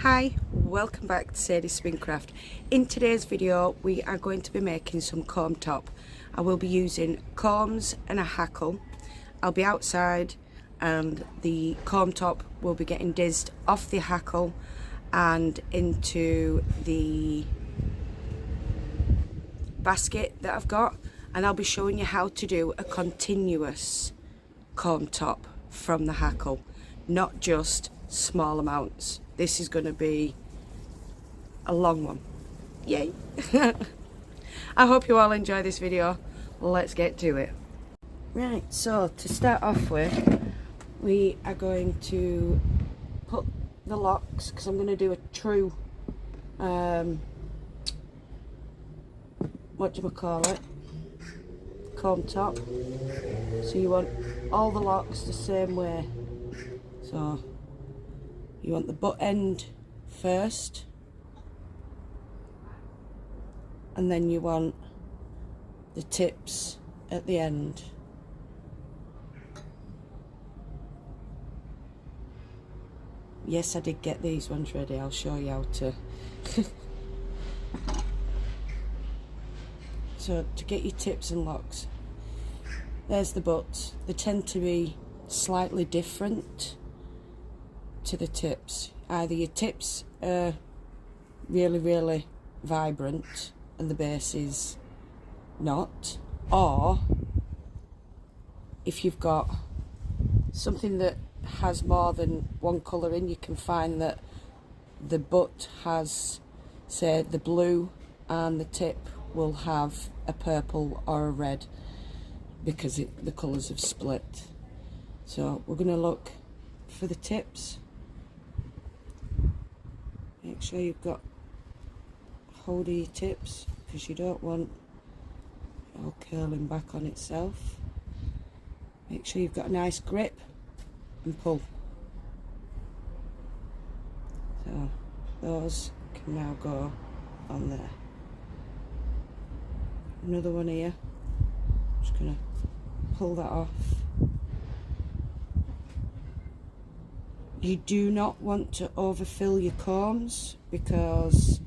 Hi, welcome back to Sadie's Spincraft. In today's video we are going to be making some comb top. I will be using combs and a hackle. I'll be outside and the comb top will be getting dizzed off the hackle and into the basket that I've got, and I'll be showing you how to do a continuous comb top from the hackle, not just small amounts. This is going to be a long one. Yay! I hope you all enjoy this video. Let's get to it. Right, so to start off with, we are going to put the locks, because I'm going to do a true comb top. So you want all the locks the same way. So you want the butt end first, and then you want the tips at the end. Yes, I did get these ones ready. I'll show you how to. So to get your tips and locks, there's the butts. They tend to be slightly different to the tips. Either your tips are really vibrant and the base is not, or if you've got something that has more than one colour in, you can find that the butt has, say, the blue, and the tip will have a purple or a red because the colours have split. So we're going to look for the tips. Make sure you've got hold of your tips, because you don't want it all curling back on itself. Make sure you've got a nice grip and pull. So those can now go on there. Another one here. Just gonna pull that off. You do not want to overfill your combs, because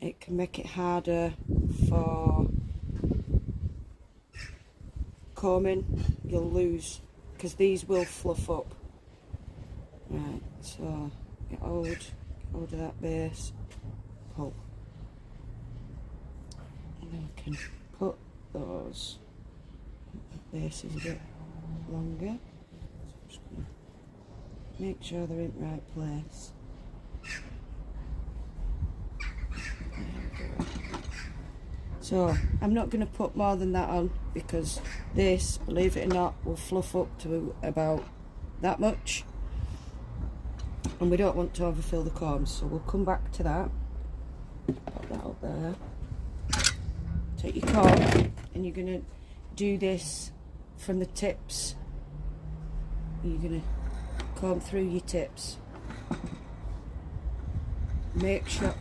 it can make it harder for combing. You'll lose, because these will fluff up. Right, so get hold of that base, pull. And then we can put those. The base is a bit longer. So I'm just going to make sure they're in the right place. So I'm not going to put more than that on, because this, believe it or not, will fluff up to about that much, and we don't want to overfill the combs, so we'll come back to that. Put that up there. Take your comb and you're going to do this from the tips. You're going to comb through your tips. Make sure.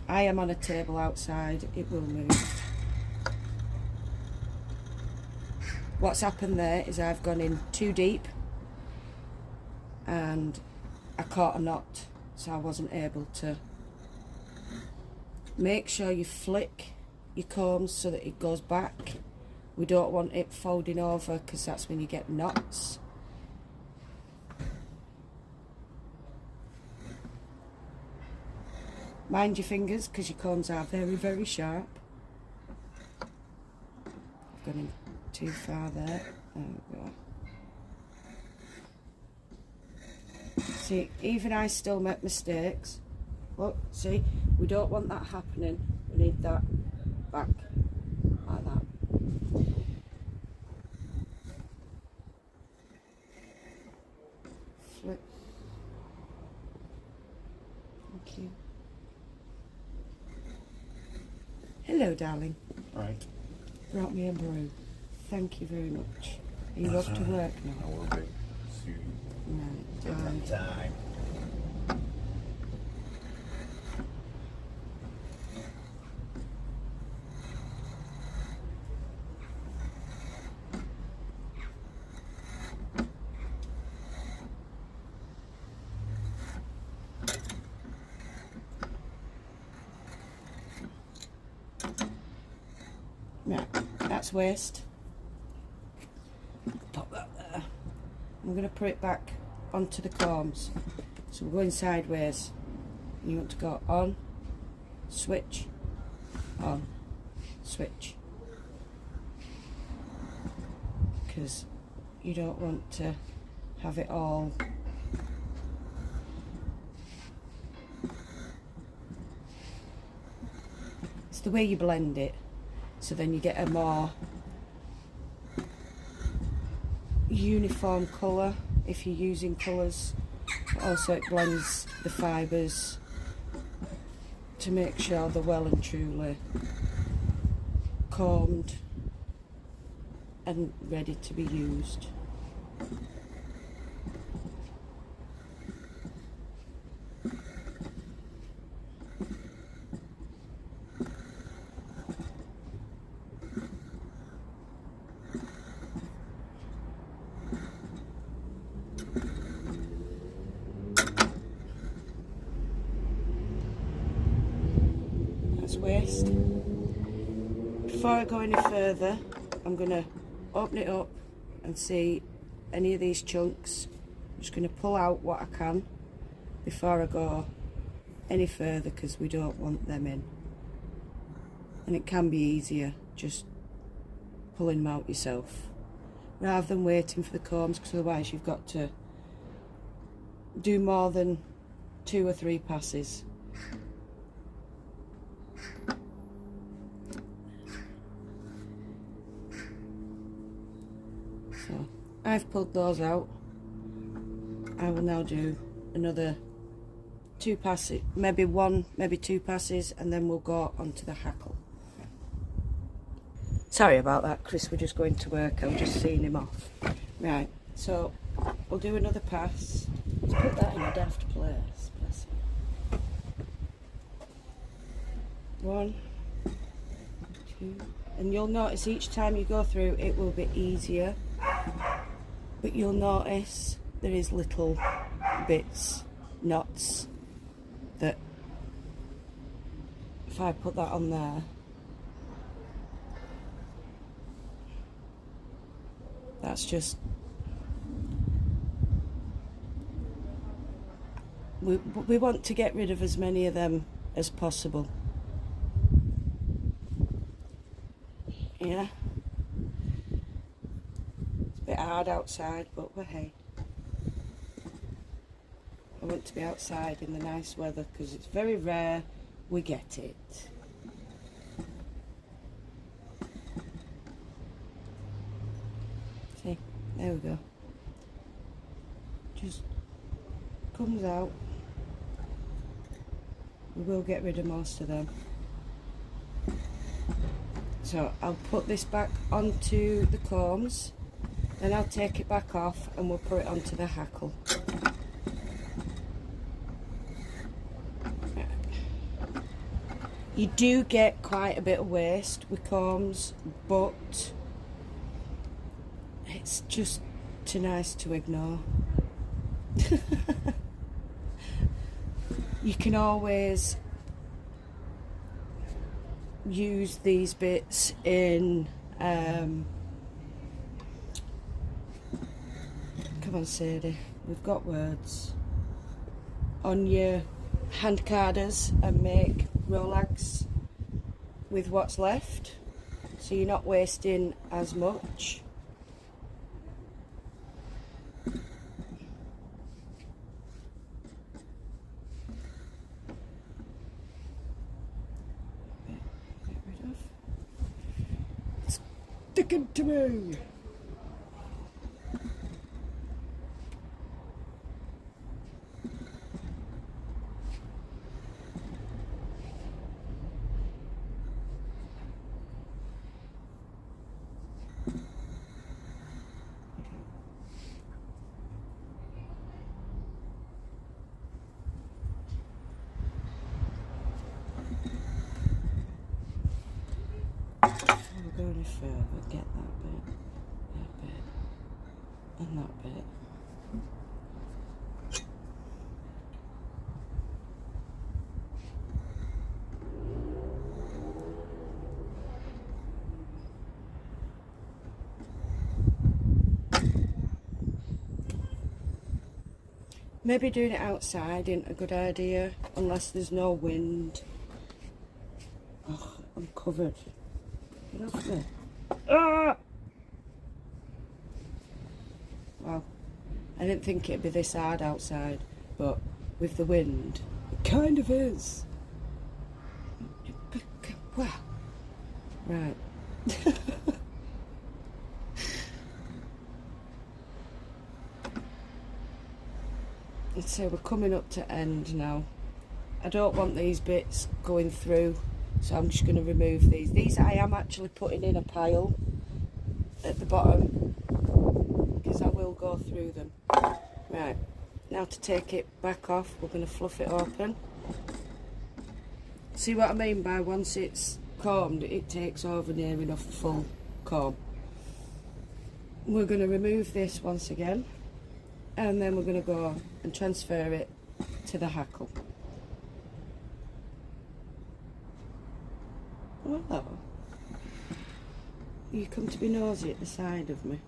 I am on a table outside, it will move. What's happened there is I've gone in too deep and I caught a knot, so I wasn't able to. Make sure you flick your combs so that it goes back. We don't want it folding over, because that's when you get knots. Mind your fingers, because your combs are very sharp. I've gone in too far there. There we go. See, even I still make mistakes. Look, see, we don't want that happening. We need that back, like that. Flip. Thank you. Hello, darling. Right. Brought me a brew. Thank you very much. Are you off to work now? I will be soon. Right, Different time. that's waste. Pop that there. I'm going to put it back onto the combs. So we're going sideways. You want to go on, switch, on, switch. Because you don't want to have it all it's the way you blend it, so then you get a more uniform colour if you're using colours. Also it blends the fibres to make sure they're well and truly combed and ready to be used. That's waste. Before I go any further, I'm going to open it up and see any of these chunks. I'm just going to pull out what I can before I go any further, because we don't want them in. And it can be easier just pulling them out yourself rather than waiting for the combs, because otherwise you've got to do more than 2 or 3 passes. So I've pulled those out. I will now do another 2 passes, maybe 1, maybe 2 passes, and then we'll go onto the hackle. Sorry about that, Chris, we're just going to work. I'm just seeing him off. Right, so we'll do another pass. Let's put that in a daft place. Bless him. 1, 2, and you'll notice each time you go through it will be easier, but you'll notice there is little bits, knots, that if I put that on there, that's just, we want to get rid of as many of them as possible. Yeah, it's a bit hard outside, but well, hey, I want to be outside in the nice weather because it's very rare we get it. See, there we go. Just comes out. We will get rid of most of them. So I'll put this back onto the combs, then I'll take it back off and we'll put it onto the hackle. You do get quite a bit of waste with combs, but it's just too nice to ignore. You can always use these bits in come on Sadie, we've got words, on your hand carders and make rollags with what's left, so you're not wasting as much. Sticking to me. Go any further, get that bit, and that bit. Maybe doing it outside isn't a good idea unless there's no wind. Oh, I'm covered. Get off me. Ah! Well, I didn't think it'd be this hard outside, but with the wind, it kind of is. Wow. Right. So we're coming up to end now. I don't want these bits going through, so I'm just going to remove these. These I am actually putting in a pile at the bottom because I will go through them. Right, now to take it back off, we're going to fluff it open. See what I mean by once it's combed, it takes over near enough a full comb. We're going to remove this once again, and then we're going to go and transfer it to the hackle. Hello. You come to be nosy at the side of me.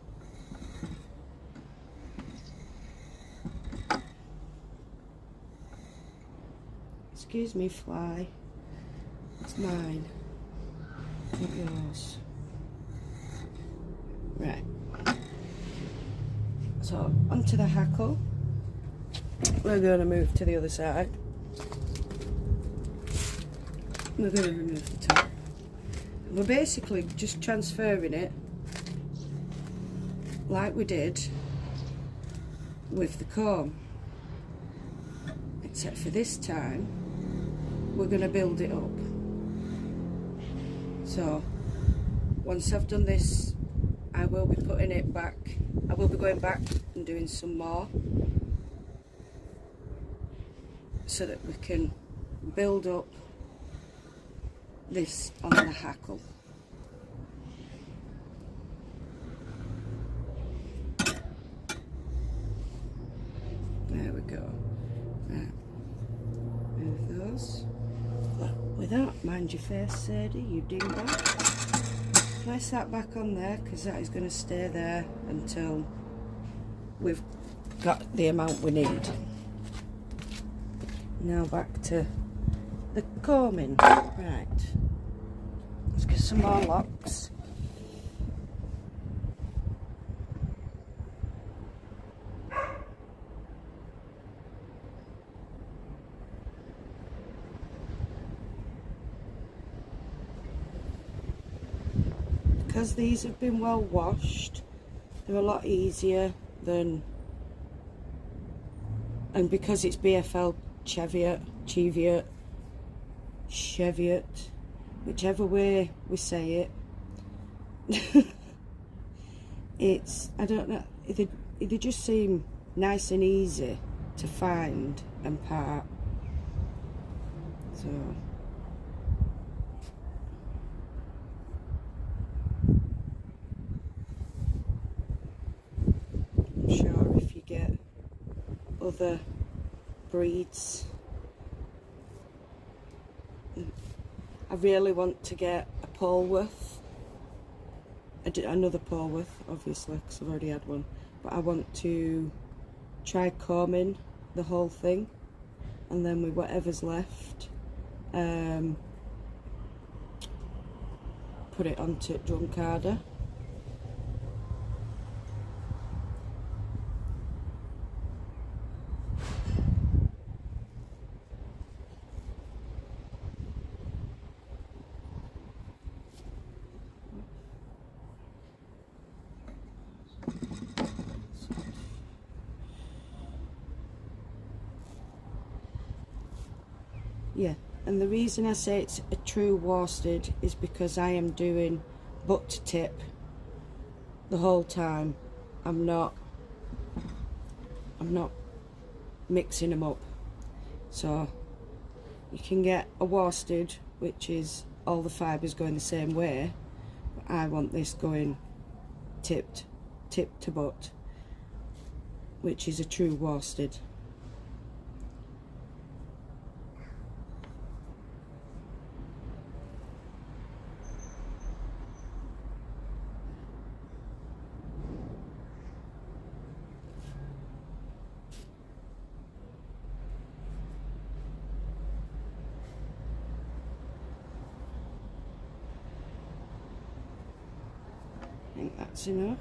Excuse me, fly. It's mine, not yours. Right. So, onto the hackle. We're going to move to the other side. We're going to remove the top. We're basically just transferring it like we did with the comb, except for this time we're going to build it up. So once I've done this, I will be putting it back. I will be going back and doing some more so that we can build up this on the hackle. There we go. Right. Move those. With that, mind your face, Sadie, you dingbat. Place that back on there because that is going to stay there until we've got the amount we need. Now back to the combing. Right. Let's get some more locks. Because these have been well washed, they're a lot easier than, and because it's BFL Cheviot, whichever way we say it, it's, I don't know, they just seem nice and easy to find and part. So I'm sure if you get other breeds, I really want to get a Polworth, another Polworth obviously because I've already had one, but I want to try combing the whole thing and then with whatever's left put it onto Drumcarder. Yeah, and the reason I say it's a true worsted is because I am doing butt to tip the whole time. I'm not mixing them up. So you can get a worsted which is all the fibres going the same way, but I want this going tip to butt, which is a true worsted. that's enough.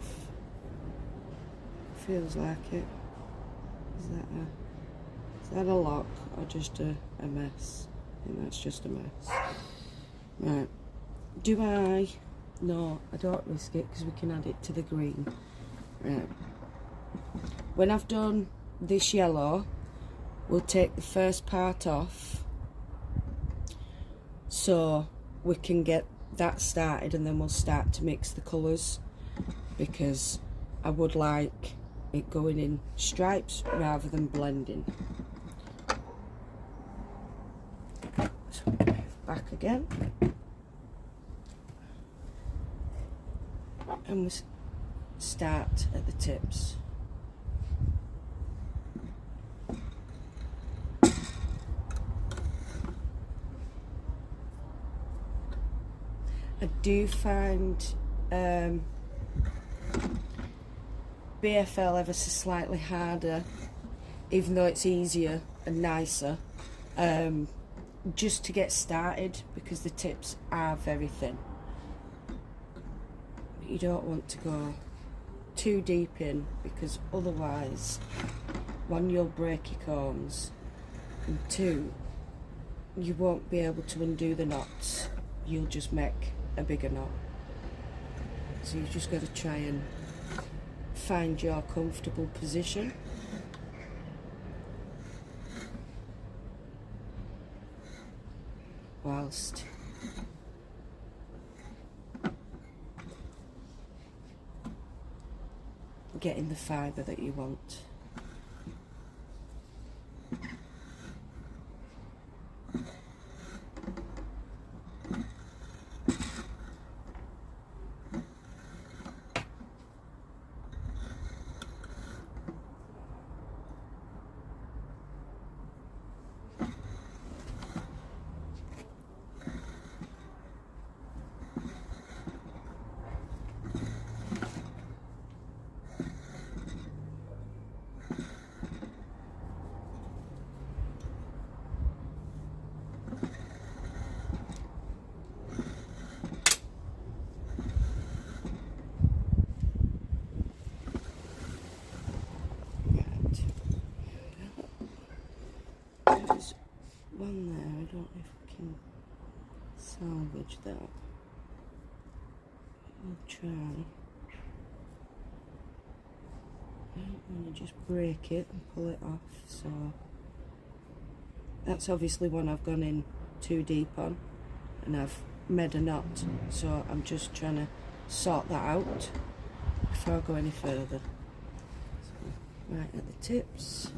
Feels like it. Is that a lock or just a mess? I think that's just a mess. Right. Do I? No, I don't risk it because we can add it to the green. Right. When I've done this yellow, we'll take the first part off so we can get that started, and then we'll start to mix the colours, because I would like it going in stripes rather than blending. So back again, and we start at the tips. I do find BFL ever so slightly harder, even though it's easier and nicer, just to get started, because the tips are very thin. But you don't want to go too deep in, because otherwise, one, you'll break your combs, and two, you won't be able to undo the knots. You'll just make a bigger knot. So you've just got to try and find your comfortable position. Whilst getting the fibre that you want. One there, I don't know if we can salvage that. We'll try. I don't want to just break it and pull it off, so that's obviously one I've gone in too deep on, and I've made a knot, so I'm just trying to sort that out before I go any further. So, right at the tips.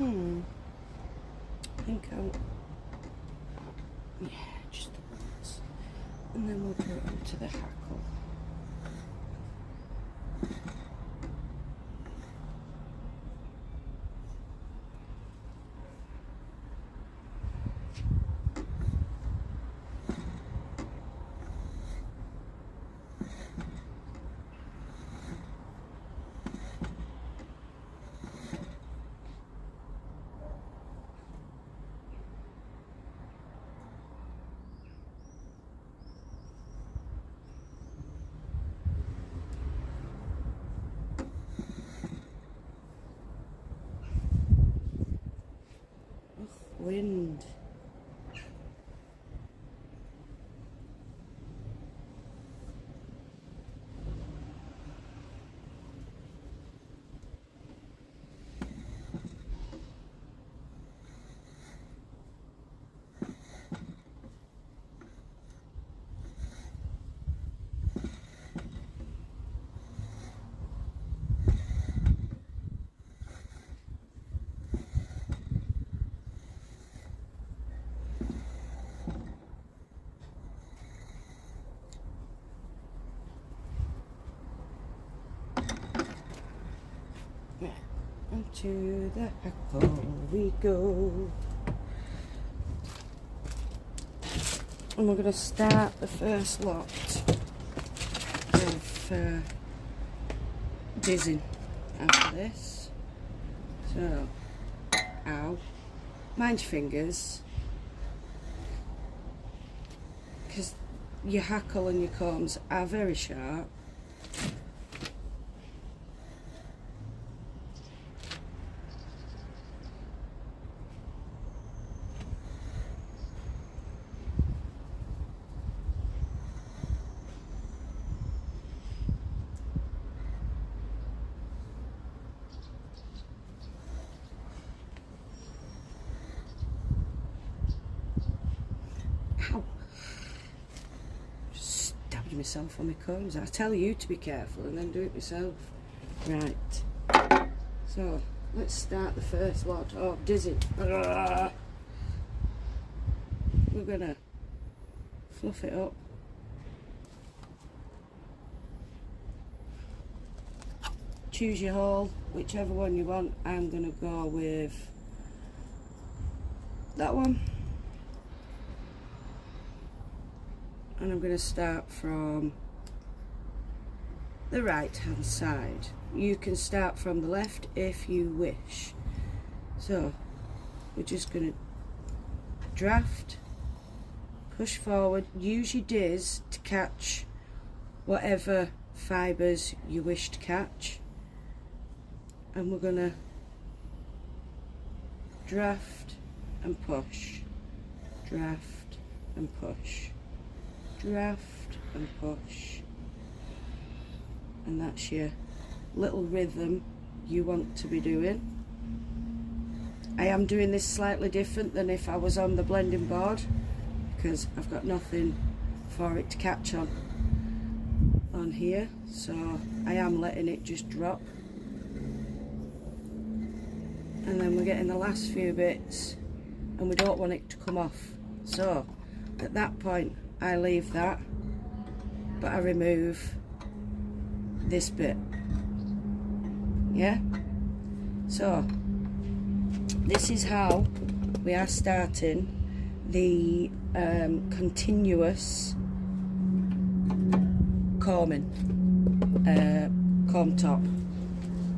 I think I'll, yeah, just the ones. And then we'll put it onto the hackle. Wind. Into the hackle we go. And we're going to start the first lot of dizzing after this. So, ow, mind your fingers, because your hackle and your combs are very sharp. Ow. Just stabbed myself on my combs. I tell you to be careful and then do it myself. Right. So, let's start the first lot of dizzing. We're gonna fluff it up. Choose your hole, whichever one you want. I'm gonna go with that one. And I'm going to start from the right hand side. You can start from the left if you wish. So we're just going to draft, push forward, use your diz to catch whatever fibres you wish to catch, and we're going to draft and push, draft and push, draft and push, and that's your little rhythm you want to be doing. I am doing this slightly different than if I was on the blending board, because I've got nothing for it to catch on here, so I am letting it just drop, and then we're getting the last few bits and we don't want it to come off, so at that point I leave that, but I remove this bit. Yeah, so this is how we are starting the continuous combing, comb top.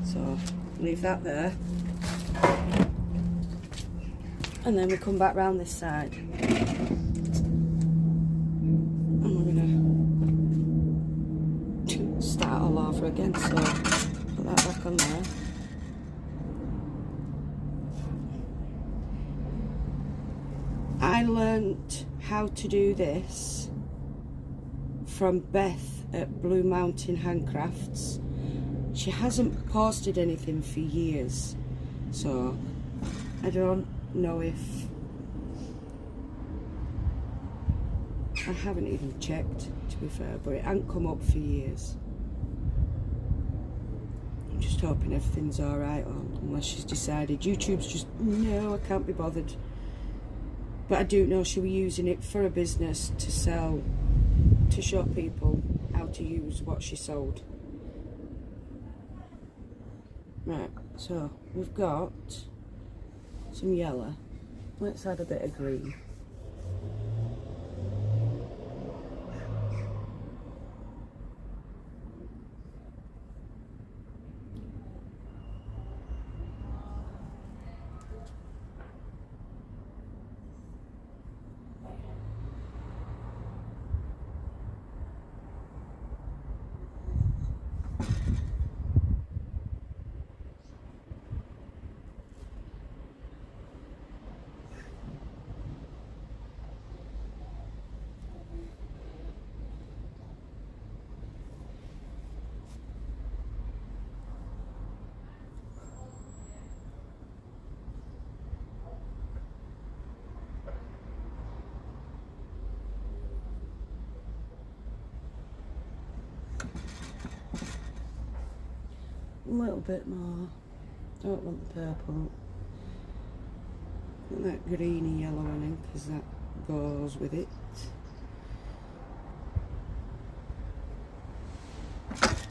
So leave that there, and then we come back round this side. Start all over again, so put that back on there. I learnt how to do this from Beth at Blue Mountain Handcrafts. She hasn't posted anything for years, so I don't know if, I haven't even checked to be fair, but it hasn't come up for years. just hoping everything's alright, unless she's decided. YouTube's just, no, I can't be bothered. But I do know she'll be using it for a business to sell, to show people how to use what she sold. Right, so we've got some yellow. Let's add a bit of green. A little bit more. Don't want the purple. Put that greeny yellow one in because that goes with it.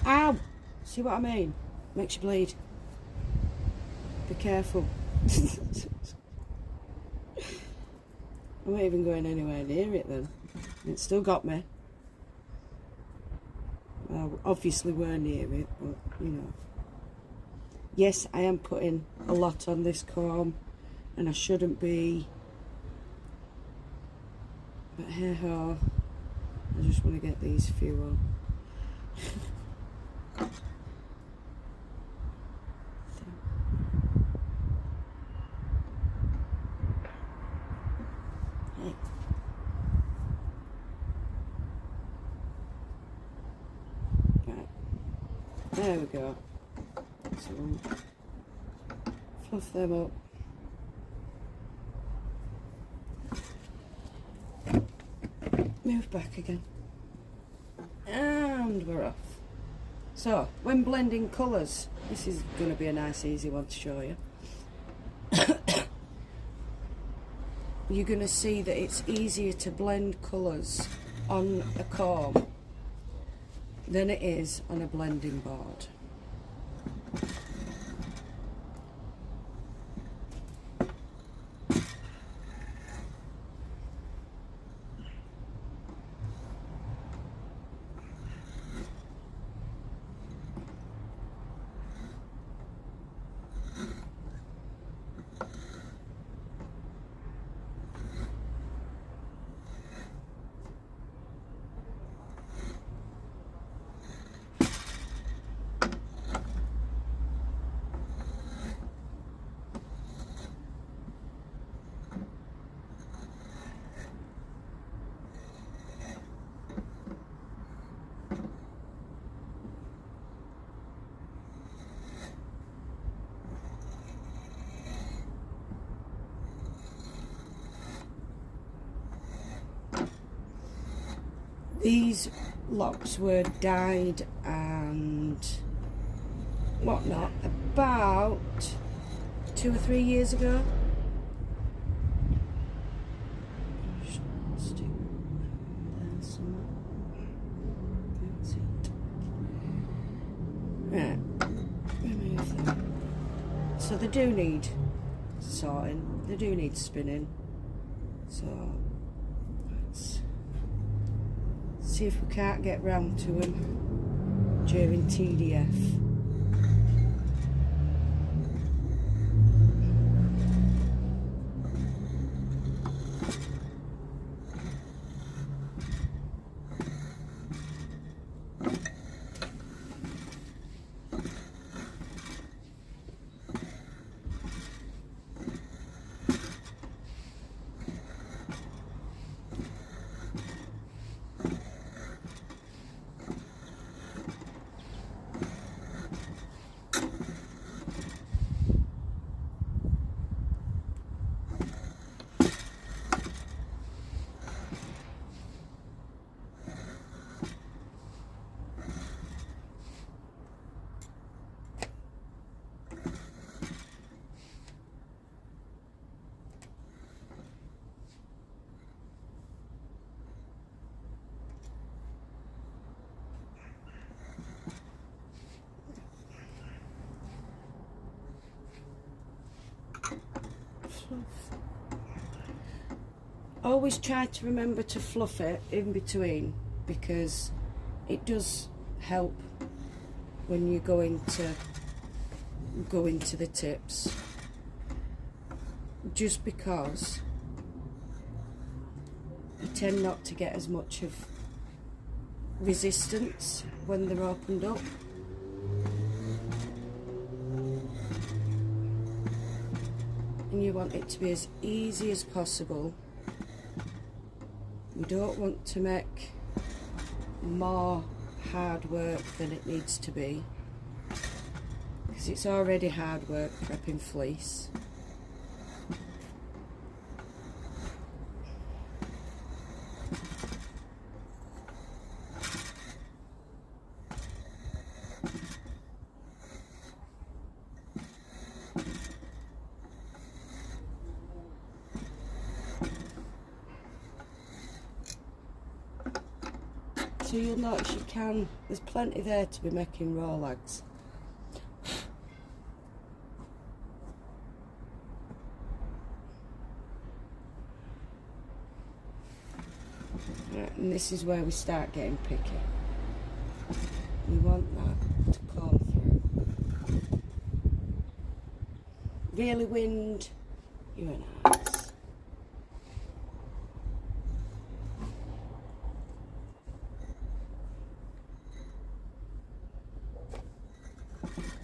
Ow! See what I mean? Makes you bleed. Be careful. I'm not even going anywhere near it then. It still got me. Well, obviously we're near it, but you know. Yes, I am putting a lot on this comb, and I shouldn't be. But hey ho, I just want to get these few on. Right, there we go. So fluff them up. Move back again. And we're off. So, when blending colours, this is going to be a nice easy one to show you. You're going to see that it's easier to blend colours on a comb than it is on a blending board. These locks were dyed and whatnot about 2 or 3 years ago. Right, remove them. So they do need sorting, they do need spinning. So let's see if we can't get round to them during TDF. Always try to remember to fluff it in between, because it does help when you go into the tips, just because you tend not to get as much of resistance when they're opened up. And you want it to be as easy as possible. We don't want to make more hard work than it needs to be, because it's already hard work prepping fleece. So you'll notice there's plenty there to be making raw lags. Right, and this is where we start getting picky. We want that to comb through. Really wind your eyes.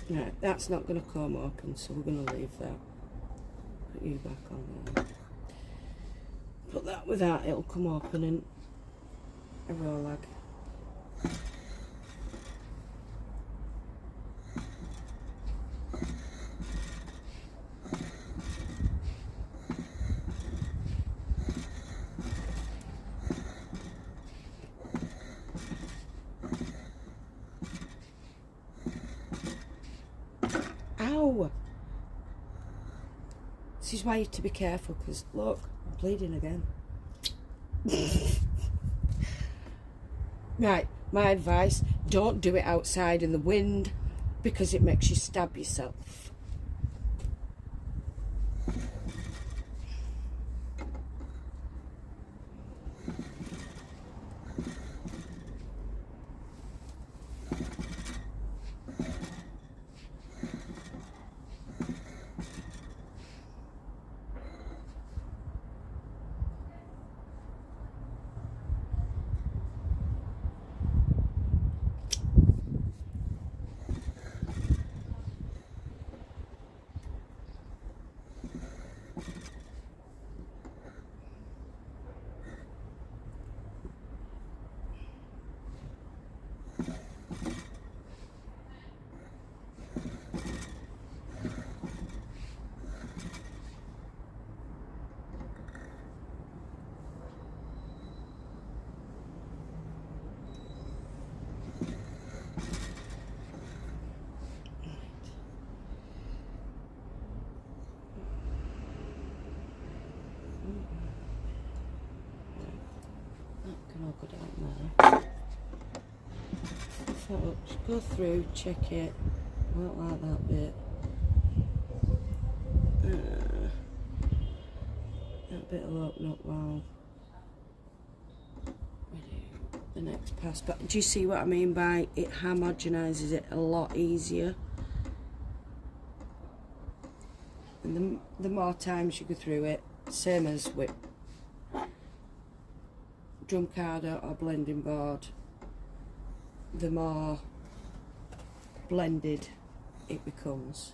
Right, that's not going to come open, so we're going to leave that. Put you back on there. Put that with that, it'll come open in a raw lag. Ow! This is why you have to be careful, because look, I'm bleeding again. Right, my advice, don't do it outside in the wind, because it makes you stab yourself. I'll go down there. So just go through, check it. I don't like that bit. That bit will open up well. We do the next pass. But do you see what I mean by it homogenises it a lot easier? And the more times you go through it, same as with drum carder or blending board, the more blended it becomes.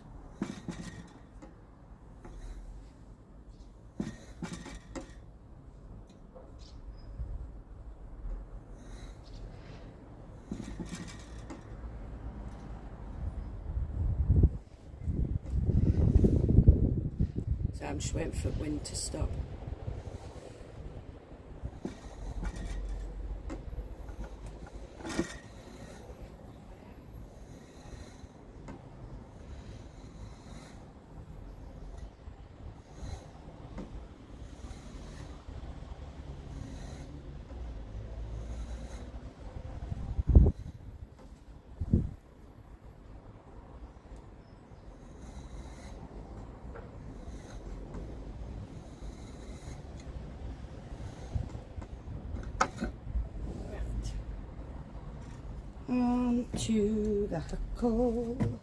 So I'm just waiting for wind to stop. On to the hackle.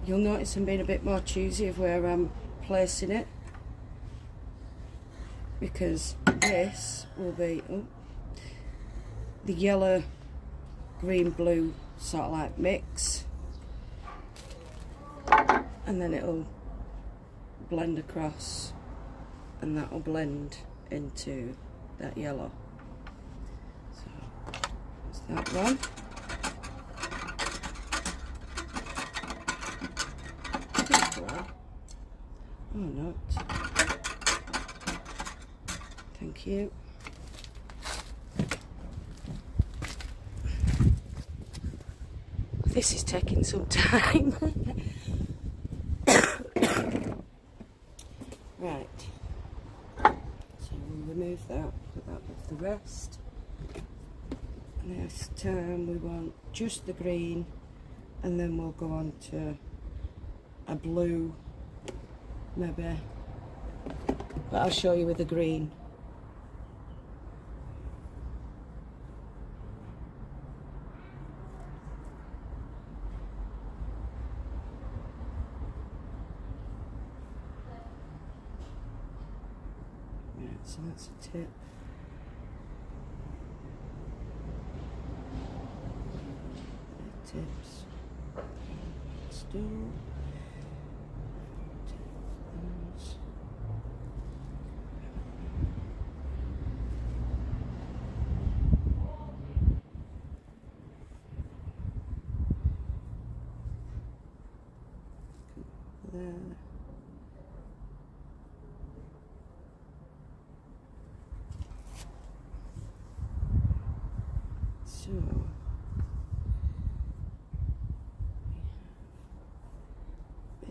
You'll notice I'm being a bit more choosy of where I'm placing it, because this will be the yellow, green, blue sort of like mix, and then it'll blend across and that will blend into that yellow. So that's that one. Oh, not. Thank you. This is taking some time. Right. So we'll remove that, put that with the rest. Next time we want just the green, and then we'll go on to a blue, maybe, but I'll show you with the green. Right, so that's a tip. Tips. Still. There. So we have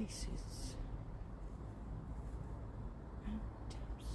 bases and tips.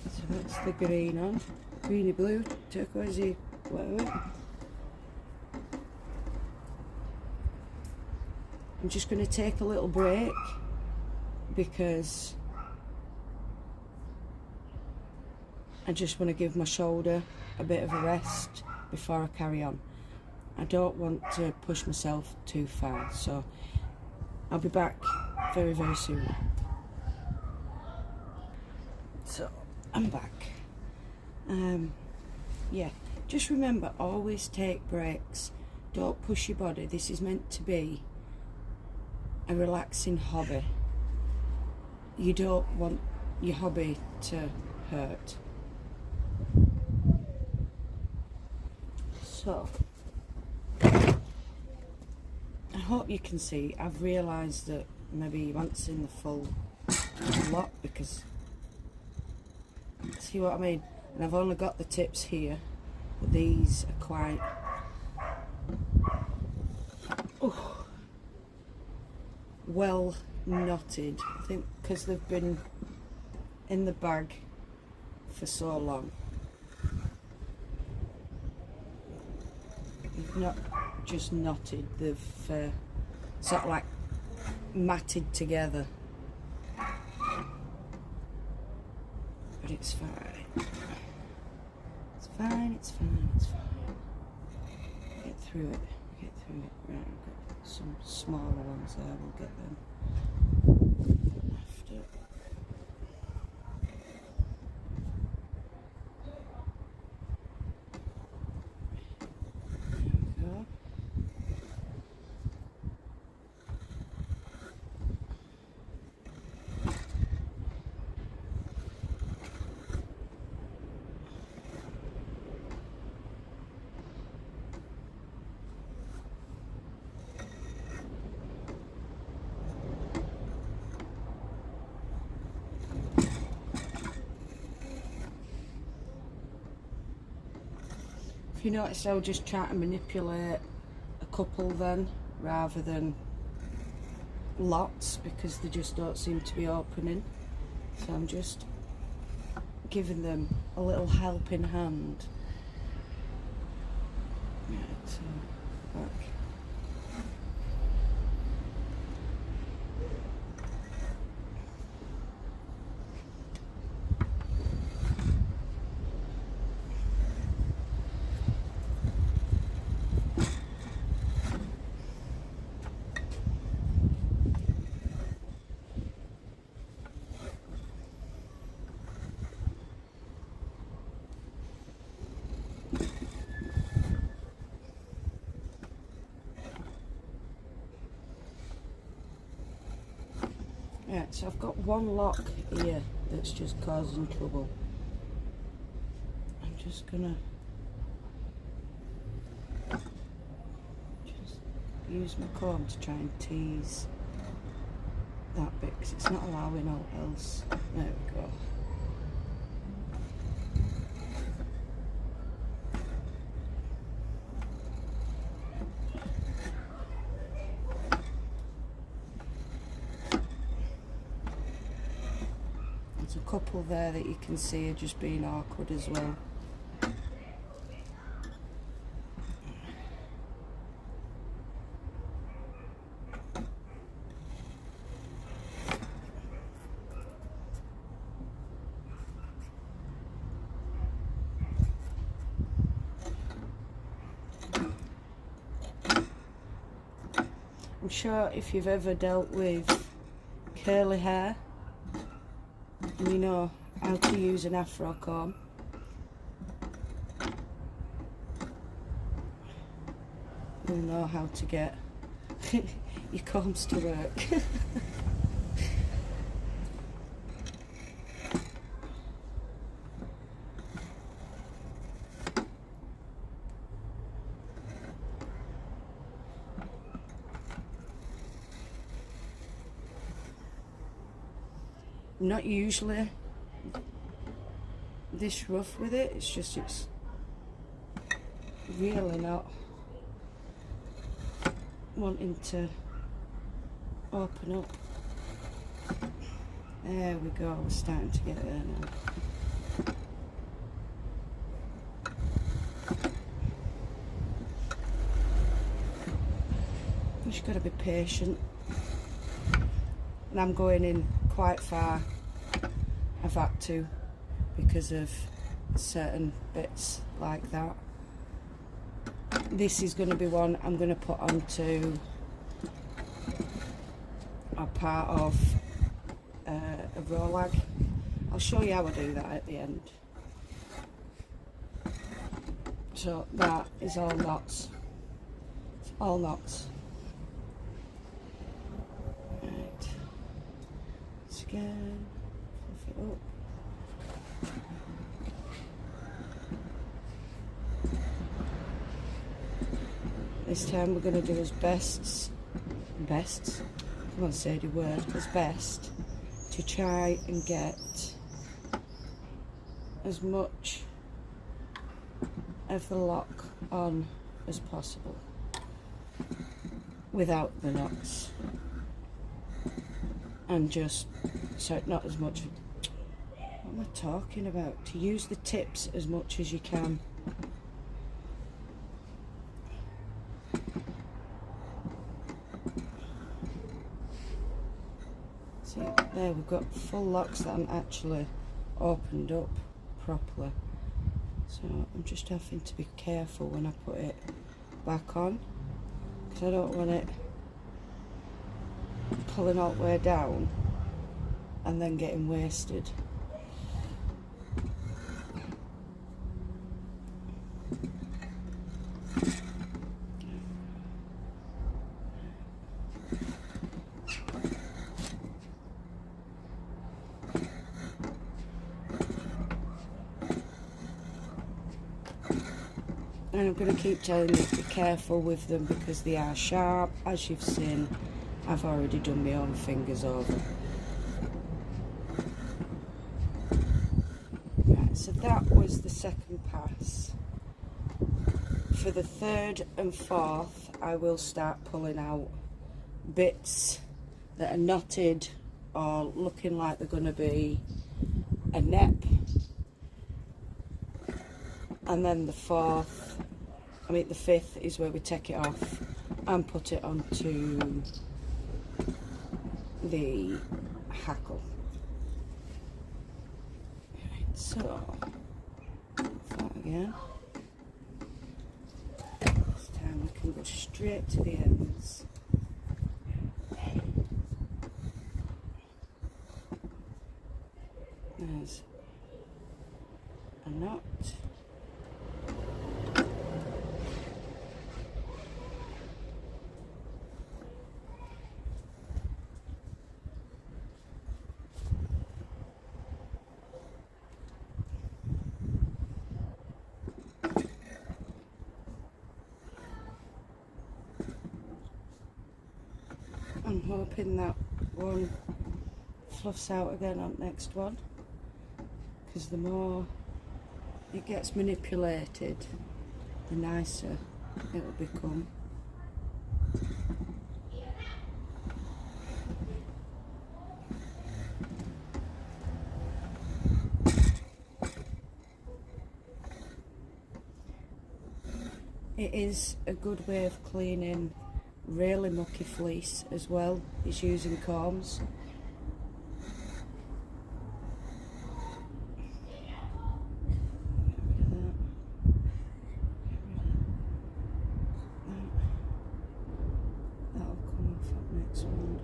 So that's the green on, greeny blue, turquoisey, whatever. I'm just going to take a little break because I just want to give my shoulder a bit of a rest before I carry on. I don't want to push myself too far, so I'll be back very, very soon. So I'm back. Yeah, just remember, always take breaks. Don't push your body. This is meant to be a relaxing hobby. You don't want your hobby to hurt. So I hope you can see, I've realised that maybe you haven't seen the full lot, because, see what I mean? And I've only got the tips here, but these are quite well knotted, I think, because they've been in the bag for so long. They've not just knotted, they've sort of like matted together, but it's fine. It's fine, it's fine, it's fine. Get through it, get through it. Right, I've got some smaller ones there, we'll get them after. There we go. If you notice, I'll just try to manipulate a couple then, rather than lots, because they just don't seem to be opening. So I'm just giving them a little helping hand. Right, so back. Right, so I've got one lock here that's just causing trouble. I'm just gonna just use my comb to try and tease that bit, because it's not allowing all else. There we go. There's a couple there that you can see are just being awkward as well. I'm sure if you've ever dealt with curly hair and you know how to use an afro comb, you'll know how to get your combs to work. I'm not usually this rough with it, it's just it's really not wanting to open up. There we go, we're starting to get there now. You just got to be patient. And I'm going in quite far. I've had to, because of certain bits like that. this is going to be one I'm going to put onto a part of a row lag. I'll show you how I do that at the end. So that is all knots. It's all knots. Right. Let's again fluff it up. This time we're going to do as best, come on, say the word, as best to try and get as much of the lock on as possible without the knots, and just so not as much, what am I talking about, to use the tips as much as you can. See, there we've got full locks that I'm actually opened up properly. So I'm just having to be careful when I put it back on, because I don't want it pulling all the way down and then getting wasted. And I'm going to keep telling you to be careful with them because they are sharp. As you've seen, I've already done my own fingers over. Right, so that was the second pass. For the third and fourth, I will start pulling out bits that are knotted or looking like they're going to be a nep. And then the fifth is where we take it off and put it onto the hackle. Right, so that again. This time we can go straight to the ends. There's a knot. I'm hoping that one fluffs out again on the next one, because the more it gets manipulated, the nicer it'll become. It is a good way of cleaning really mucky fleece as well, is using combs. That'll come off that next one.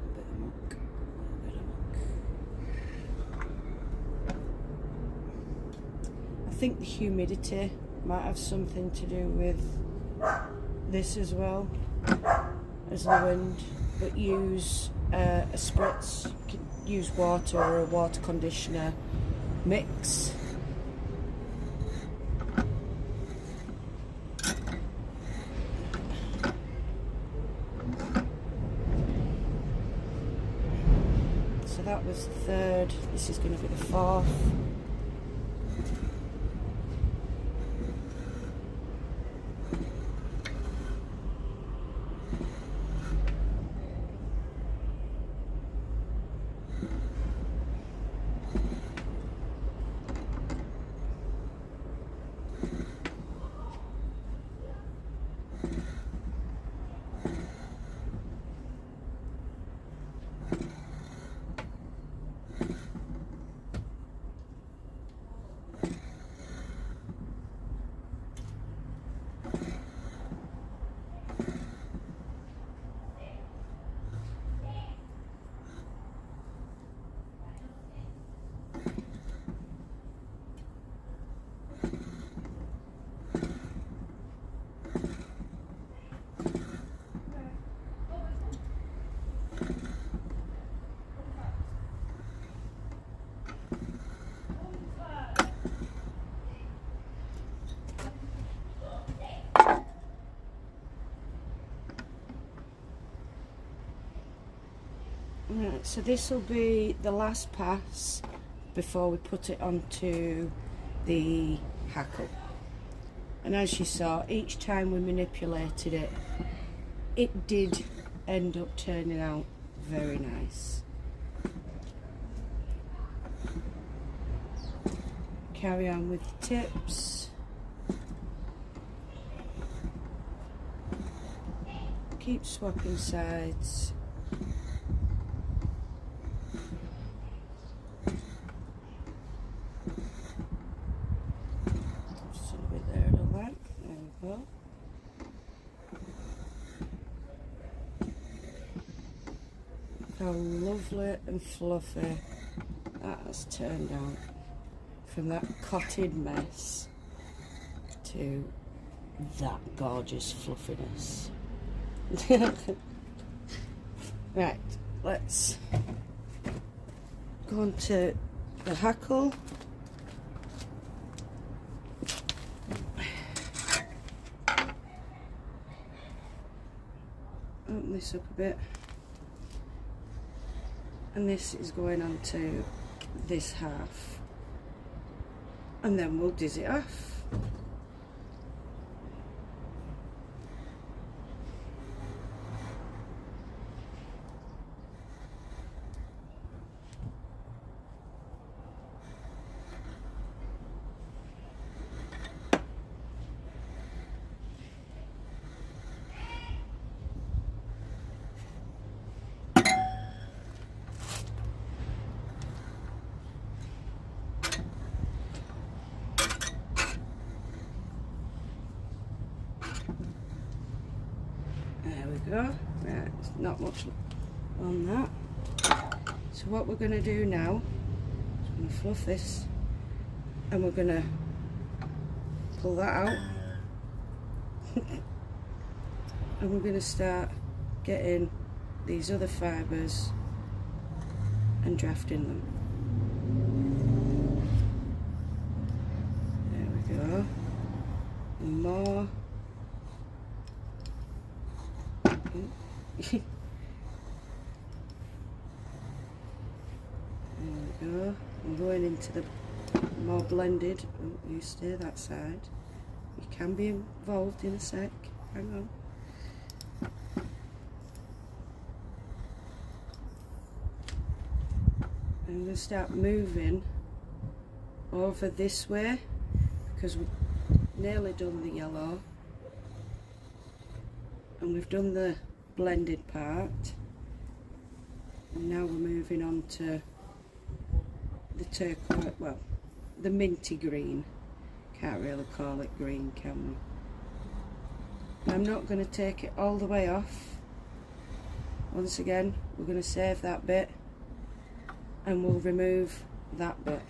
A bit of muck, a bit of muck. I think the humidity might have something to do with this as well as the wind, but use a spritz, you can use water or a water conditioner mix. So that was the third, this is going to be the fourth. Right, so this will be the last pass before we put it onto the hackle. And as you saw, each time we manipulated it, it did end up turning out very nice. Carry on with the tips. Keep swapping sides. Just a little bit there, I like. There we go. Look how lovely and fluffy that has turned out. From that cotted mess to that gorgeous fluffiness. Right, let's go on to the hackle. Open this up a bit. And this is going on to this half. And then we'll diz it off. There we go. Right, it's not much on that. So what we're going to do now is we're going to fluff this and we're going to pull that out and we're going to start getting these other fibres and drafting them. There we go. And more. There we go. I'm going into the more blended. Oh, you stay that side. You can be involved in a sec. Hang on. I'm going to start moving over this way because we've nearly done the yellow. And we've done the blended part, and now we're moving on to the turquoise, well, the minty green. Can't really call it green, can we? I'm not going to take it all the way off. Once again, we're going to save that bit and we'll remove that bit.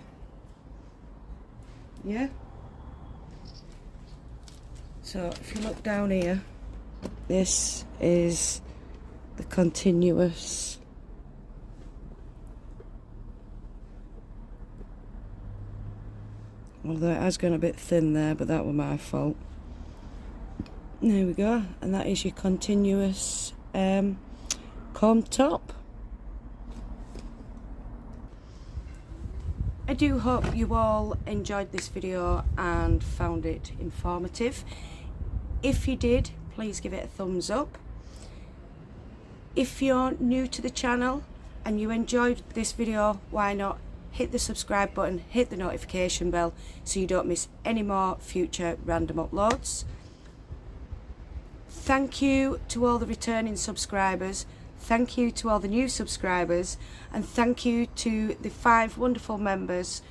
Yeah? So if you look down here, this is the continuous. Although it has gone a bit thin there, but that was my fault. There we go, and that is your continuous comb top. I do hope you all enjoyed this video and found it informative. If you did, please give it a thumbs up. If you're new to the channel and you enjoyed this video, why not hit the subscribe button, hit the notification bell so you don't miss any more future random uploads. Thank you to all the returning subscribers, thank you to all the new subscribers, and thank you to the 5 wonderful members: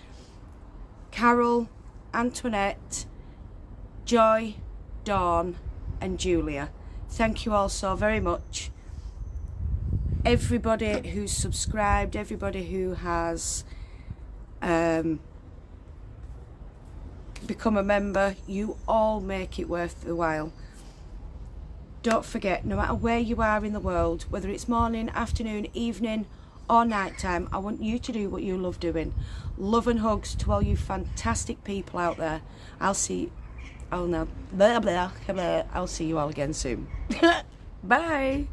Carol, Antoinette, Joy, Dawn and Julia. Thank you all so very much. Everybody who's subscribed, everybody who has become a member, you all make it worth the while. Don't forget, no matter where you are in the world, whether it's morning, afternoon, evening or night time, I want you to do what you love doing. Love and hugs to all you fantastic people out there. I'll see you all again soon. Bye.